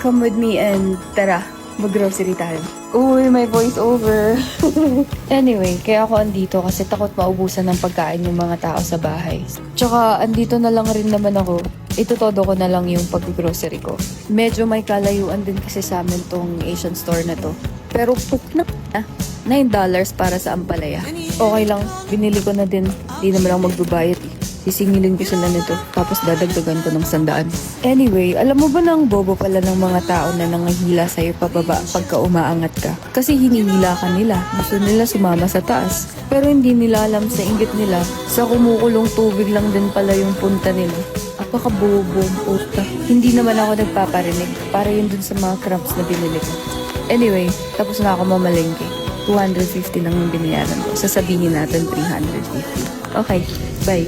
come with me and tara, mag-grocery tayo. Uy, may voice over. Anyway, kaya ako andito kasi takot maubusan ng pagkain yung mga tao sa bahay. Tsaka andito na lang rin naman ako. Itutodo ko na lang yung pag-grocery ko. Medyo may kalayuan din kasi sa amin tong Asian store na to. Pero $9 para sa ampalaya. Okay lang, binili ko na din. Di naman ako magbabayad eh. Sisingilin ko sila nito, tapos dadagdagan ko ng 100. Anyway, alam mo ba na ang bobo pala ng mga tao na nangahila sa'yo pababa pagka umaangat ka? Kasi hinihila ka nila. Gusto nila sumama sa taas. Pero hindi nila alam sa inggit nila, sa kumukulong tubig lang din pala yung punta nila. Apaka-bobo, puta. Hindi naman ako nagpaparinig. Para yun dun sa mga cramps na binili ko. Anyway, tapos na ako mamalengke. 250 lang yung binayaran ko. Sasabihin natin 350. Okay, bye.